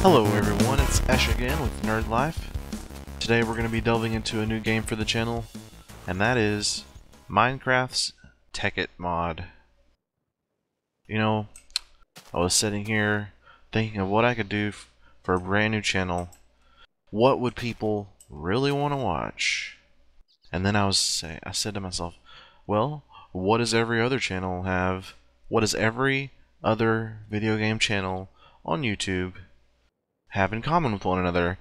Hello everyone, it's Ech again with NerdLife. Today we're going to be delving into a new game for the channel, and that is Minecraft's Tekkit mod. You know, I was sitting here thinking of what I could do for a brand new channel. What would people really want to watch? And then I said to myself, well, what does every other channel have? What does every other video game channel on YouTube have in common with one another?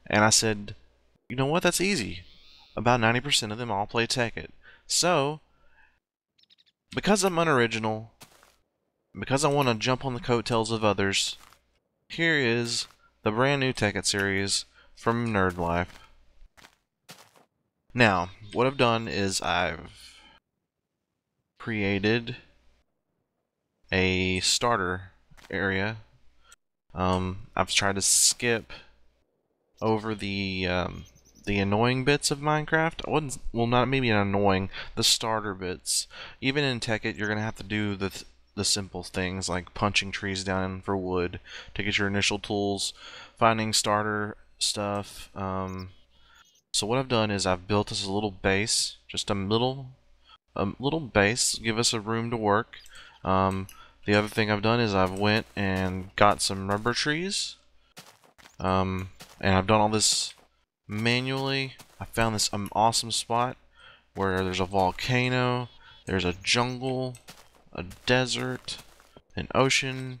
And I said, you know what, that's easy. About 90% of them all play Tekkit. So, because I'm unoriginal, because I want to jump on the coattails of others, here is the brand new Tekkit series from NerdLife. Now, what I've done is I've created a starter area. I've tried to skip over the annoying bits of Minecraft. I wouldn't, well, not maybe annoying, the starter bits. Even in Tekkit, you're gonna have to do the simple things like punching trees down for wood to get your initial tools, finding starter stuff. So what I've done is I've built us a little base, just a little base, give us a room to work. The other thing I've done is I've went and got some rubber trees. And I've done all this manually. I found this awesome spot where there's a volcano, there's a jungle, a desert, an ocean,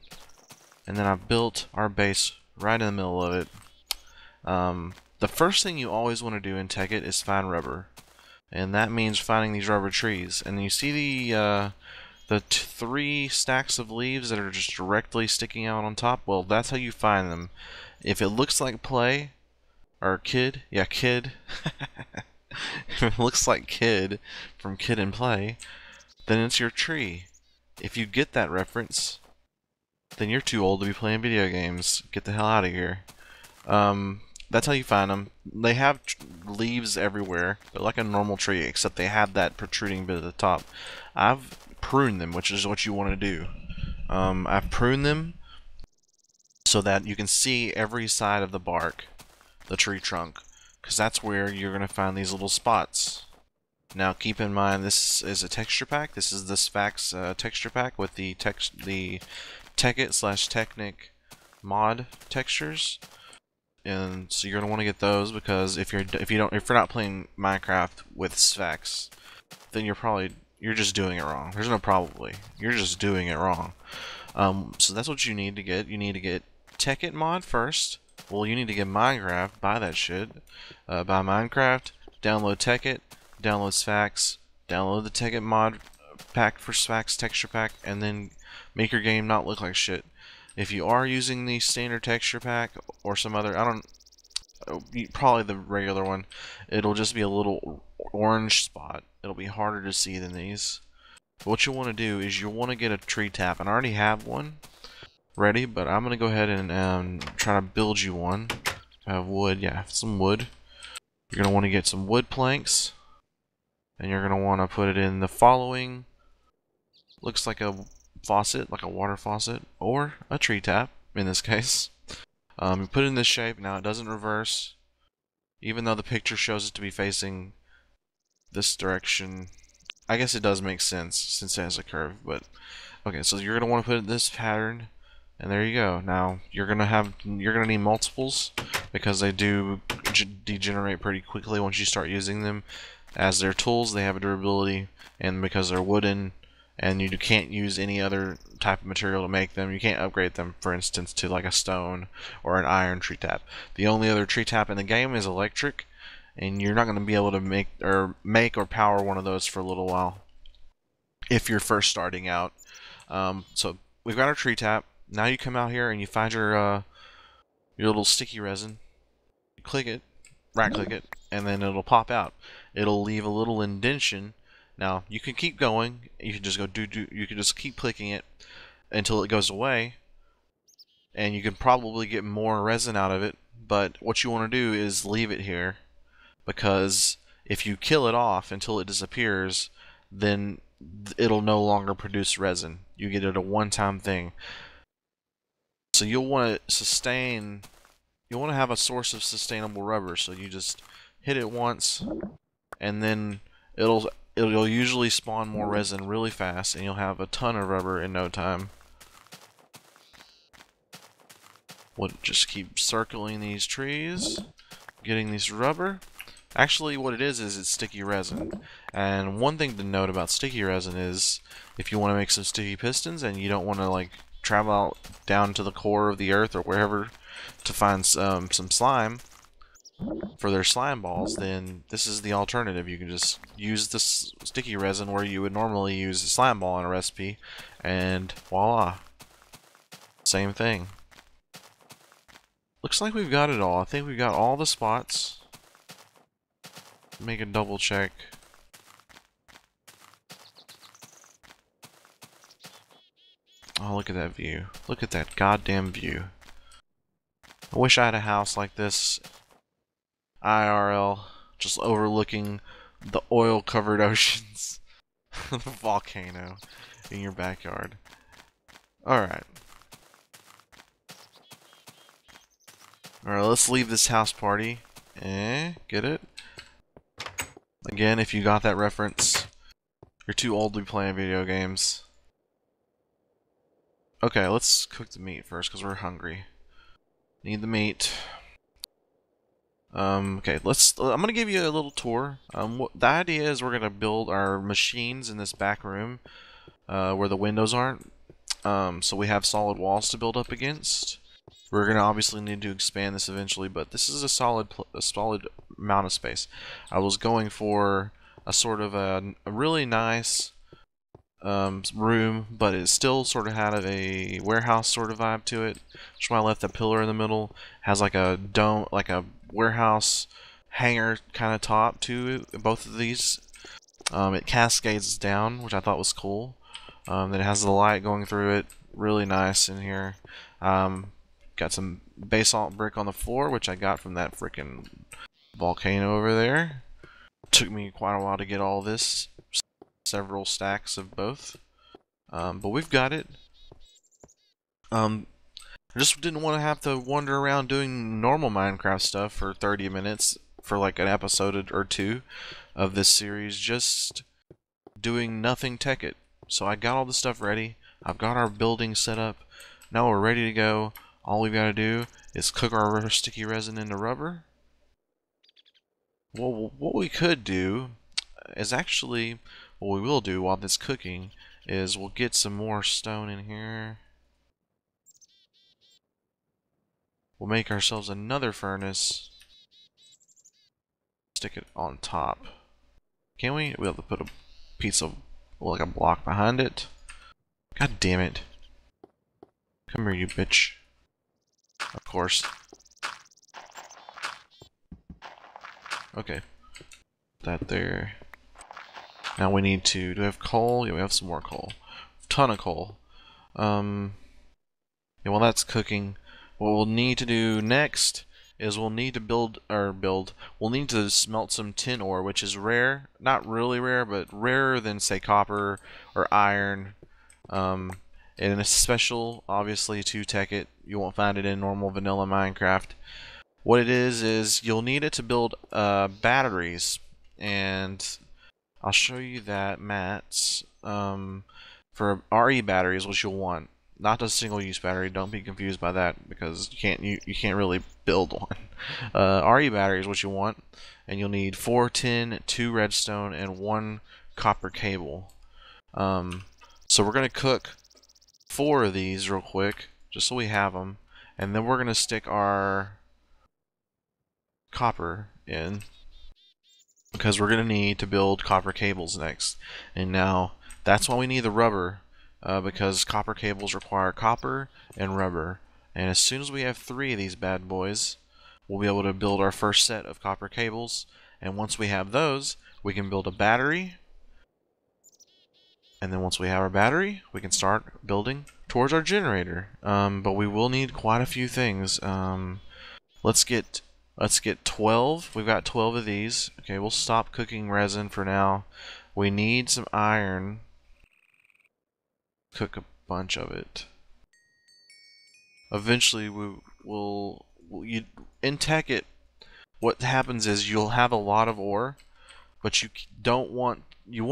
and then I built our base right in the middle of it. The first thing you always want to do in Tekkit is find rubber, and that means finding these rubber trees. And you see the three stacks of leaves that are just directly sticking out on top? Well, that's how you find them. If it looks like play, or kid, yeah, kid. If it looks like kid from Kid and Play, then it's your tree. If you get that reference, then you're too old to be playing video games. Get the hell out of here. That's how you find them. They have leaves everywhere. They're like a normal tree, except they have that protruding bit at the top. I've pruned them, which is what you want to do. I've pruned them so that you can see every side of the bark, the tree trunk, because that's where you're going to find these little spots. Now keep in mind, this is a texture pack. This is the Sphax texture pack with the Tekkit/Technic mod textures, and so you're going to want to get those, because if you're not playing Minecraft with Sphax, then you're just doing it wrong. There's no probably. You're just doing it wrong. So that's what you need to get. You need to get Tekkit mod first. Well, you need to get Minecraft. Buy that shit. Buy Minecraft. Download Tekkit. Download Sphax. Download the Tekkit mod pack for Sphax texture pack, and then make your game not look like shit. If you are using the standard texture pack or some other, probably the regular one, it'll just be a little orange spot. It'll be harder to see than these. But what you'll want to do is you'll want to get a tree tap, and I already have one ready, but I'm going to go ahead and try to build you one. I have wood, yeah, some wood. You're going to want to get some wood planks, and you're going to want to put it in the following. Looks like a faucet, like a water faucet, or a tree tap in this case. You put it in this shape. Now it doesn't reverse, even though the picture shows it to be facing this direction. I guess it does make sense since it has a curve, but okay, so you're gonna want to put it in this pattern, and there you go. Now you're gonna need multiples, because they do degenerate pretty quickly once you start using them. As they're tools, they have a durability, and because they're wooden, and you can't use any other type of material to make them. You can't upgrade them, for instance, to like a stone or an iron tree tap. The only other tree tap in the game is electric, and you're not going to be able to make or power one of those for a little while if you're first starting out. So we've got our tree tap. Now you come out here and you find your little sticky resin. You click it, right click it, and then it'll pop out. It'll leave a little indentation. Now you can keep going. You can just go you can just keep clicking it until it goes away, and you can probably get more resin out of it. But what you want to do is leave it here, because if you kill it off until it disappears, then it'll no longer produce resin. You get it a one-time thing. So you'll want to sustain, you want to have a source of sustainable rubber, so you just hit it once, and then it'll usually spawn more resin really fast, and you'll have a ton of rubber in no time. We'll just keep circling these trees, getting these rubber. Actually, what it is it's sticky resin. And one thing to note about sticky resin is if you want to make some sticky pistons and you don't want to like travel out down to the core of the earth or wherever to find some slime for their slime balls, then this is the alternative. You can just use this sticky resin where you would normally use a slime ball in a recipe, and voila, same thing. Looks like we've got it all. I think we've got all the spots. Make a double check. Oh, look at that view. Look at that goddamn view. I wish I had a house like this IRL, just overlooking the oil-covered oceans. The volcano in your backyard. Alright. Alright, let's leave this house party. Get it? Again, if you got that reference, you're too old to be playing video games. Okay, let's cook the meat first, because we're hungry. Need the meat. Okay, I'm gonna give you a little tour. The idea is we're gonna build our machines in this back room, where the windows aren't. So we have solid walls to build up against. We're gonna obviously need to expand this eventually, but this is a solid amount of space. I was going for a sort of a really nice room, but it still sort of had a warehouse sort of vibe to it. That's why I left the pillar in the middle. Has like a dome, like a warehouse hangar kind of top to both of these. It cascades down, which I thought was cool. Then it has the light going through it. Really nice in here. Got some basalt brick on the floor, which I got from that freaking volcano over there. Took me quite a while to get all this. Several stacks of both. But we've got it. I just didn't want to have to wander around doing normal Minecraft stuff for 30 minutes for like an episode or two of this series, just doing nothing Tekkit. So I got all the stuff ready. I've got our building set up. Now we're ready to go. All we've got to do is cook our sticky resin into rubber. Well, what we could do is actually, what we will do while this cooking is we'll get some more stone in here. We'll make ourselves another furnace. Stick it on top. Can we? We'll have to put a piece of, like a block behind it. God damn it. Come here, you bitch. Of course. Okay. That there. Now we need to, do we have coal? Yeah, we have some more coal. Ton of coal. Yeah, well that's cooking. What we'll need to do next is we'll need to we'll need to smelt some tin ore, which is rare. Not really rare, but rarer than, say, copper or iron. And it's special, obviously, to Tekkit. You won't find it in normal vanilla Minecraft. What it is you'll need it to build batteries. And I'll show you that, mats. For RE batteries, what you'll want. Not a single-use battery. Don't be confused by that, because you can't really build one. RE battery is what you want, and you'll need 4 tin, 2 redstone, and 1 copper cable. So we're gonna cook 4 of these real quick, just so we have them, and then we're gonna stick our copper in, because we're gonna need to build copper cables next. And now that's why we need the rubber. Because copper cables require copper and rubber. And as soon as we have 3 of these bad boys, we'll be able to build our first set of copper cables. And once we have those, we can build a battery. And then once we have our battery, we can start building towards our generator. But we will need quite a few things. Let's get 12. We've got 12 of these. Okay, we'll stop cooking resin for now. We need some iron. Cook a bunch of it. eventually in Tekkit, what happens is you'll have a lot of ore, but you want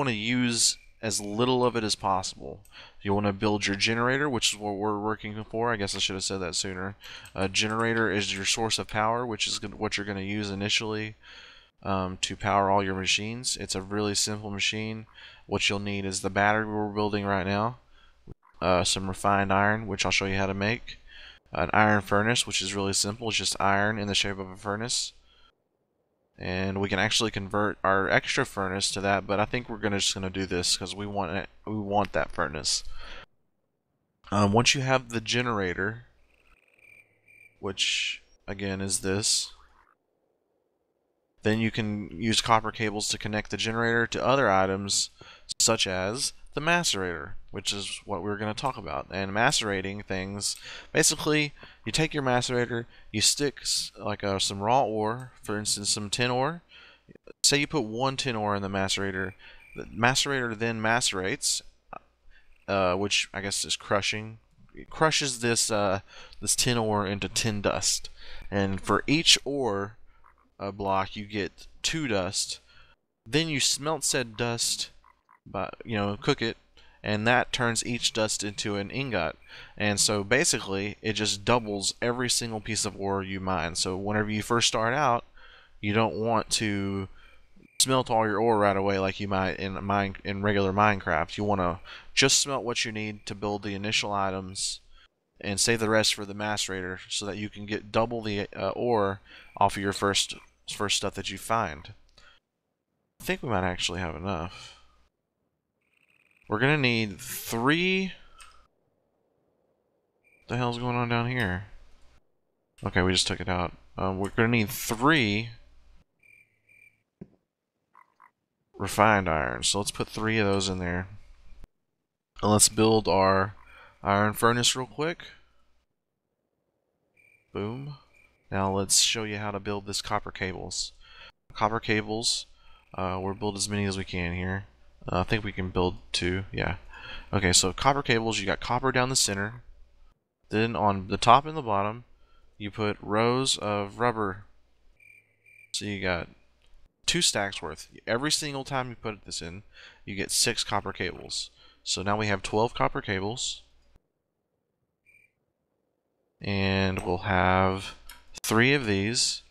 to use as little of it as possible. You want to build your generator, which is what we're working for. I guess I should have said that sooner. A generator is your source of power, which is what you're going to use initially to power all your machines. It's a really simple machine. What you'll need is the battery we're building right now, some refined iron, which I'll show you how to make, an iron furnace, which is really simple. It's just iron in the shape of a furnace. And we can actually convert our extra furnace to that, but I think we're just gonna do this because we want that furnace. Once you have the generator, which again is this, then you can use copper cables to connect the generator to other items, such as the macerator, which is what we're going to talk about. And macerating things, basically, you take your macerator, you stick like some raw ore, for instance, some tin ore. Say you put 1 tin ore in the macerator then macerates, which I guess is crushing. It crushes this tin ore into tin dust, and for each ore block you get 2 dust. Then you smelt said dust, cook it, and that turns each dust into an ingot. And so basically it just doubles every single piece of ore you mine. So whenever you first start out, you don't want to smelt all your ore right away like you might in regular Minecraft. You want to just smelt what you need to build the initial items and save the rest for the macerator, so that you can get double the ore off of your first stuff that you find. I think we might actually have enough. We're gonna need 3. What the hell's going on down here? Okay, we just took it out. We're gonna need 3 refined iron. So let's put 3 of those in there. And let's build our iron furnace real quick. Boom. Now let's show you how to build this copper cables. Copper cables, we'll build as many as we can here. I think we can build 2, yeah. Okay, so copper cables, you got copper down the center. Then on the top and the bottom, you put rows of rubber. So you got 2 stacks worth. Every single time you put this in, you get 6 copper cables. So now we have 12 copper cables. And we'll have 3 of these.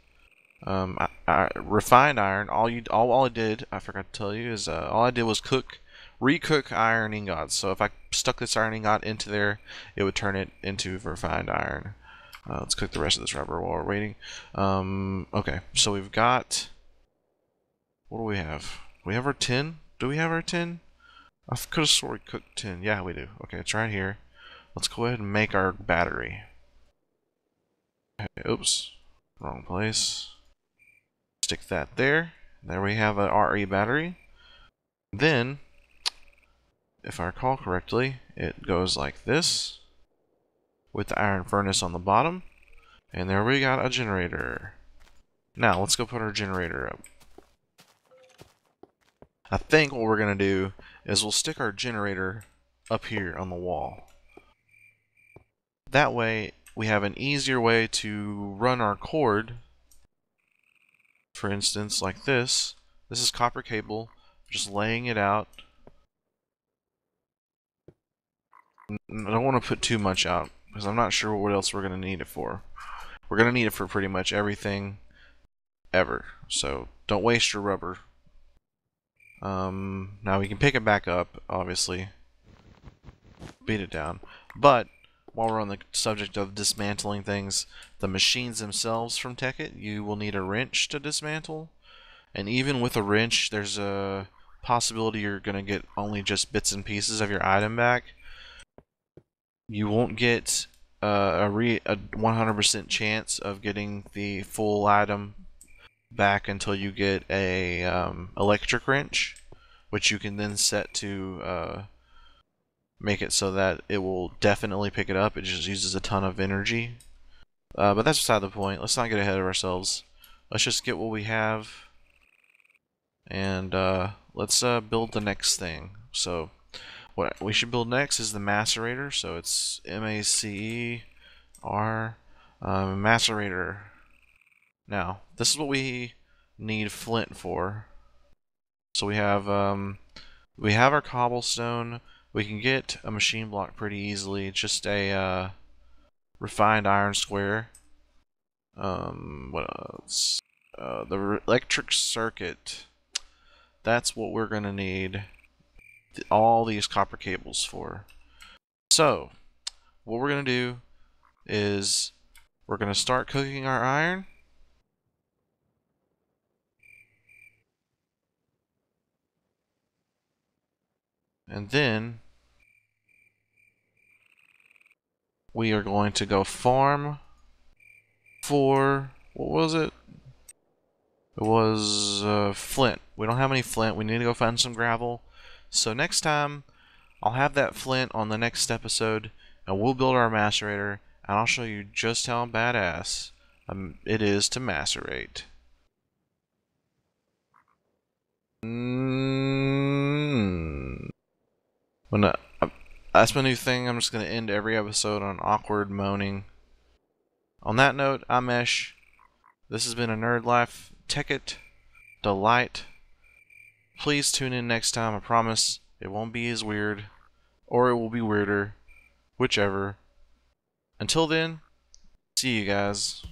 Refined iron. All I did, I forgot to tell you, is all I did was recook iron ingots. So if I stuck this iron ingot into there, it would turn it into refined iron. Let's cook the rest of this rubber while we're waiting. Okay, so we've got. What do we have? We have our tin. Do we have our tin? I could have swore we cooked tin. Yeah, we do. Okay, it's right here. Let's go ahead and make our battery. Okay, oops, wrong place. Stick that there. There we have a RE battery. Then, if I recall correctly, it goes like this, with the iron furnace on the bottom. And there we got a generator. Now, let's go put our generator up. I think what we're going to do is we'll stick our generator up here on the wall. That way, we have an easier way to run our cord. For instance, like this. This is copper cable, just laying it out. I don't want to put too much out, because I'm not sure what else we're going to need it for. We're going to need it for pretty much everything ever, so don't waste your rubber. Now we can pick it back up, obviously. Beat it down. But, while we're on the subject of dismantling things, the machines themselves from Tekkit, you will need a wrench to dismantle. And even with a wrench, there's a possibility you're going to get only just bits and pieces of your item back. You won't get a 100% chance of getting the full item back until you get a electric wrench, which you can then set to make it so that it will definitely pick it up. It just uses a ton of energy. But that's beside the point. Let's not get ahead of ourselves. Let's just get what we have. And let's build the next thing. So what we should build next is the macerator. So it's MACE our macerator. Now, this is what we need flint for. So we have our cobblestone. We can get a machine block pretty easily. Just a refined iron square. What else? The electric circuit. That's what we're gonna need all these copper cables for. So, what we're gonna do is we're gonna start cooking our iron. And then we are going to go farm for, what was it? It was flint. We don't have any flint. We need to go find some gravel. So next time, I'll have that flint on the next episode, and we'll build our macerator, and I'll show you just how badass it is to macerate. That's my new thing. I'm just going to end every episode on awkward moaning. On that note, I'm Ech. This has been a NerdLife Tekkit delight. Please tune in next time. I promise it won't be as weird, or it will be weirder, whichever. Until then, see you guys.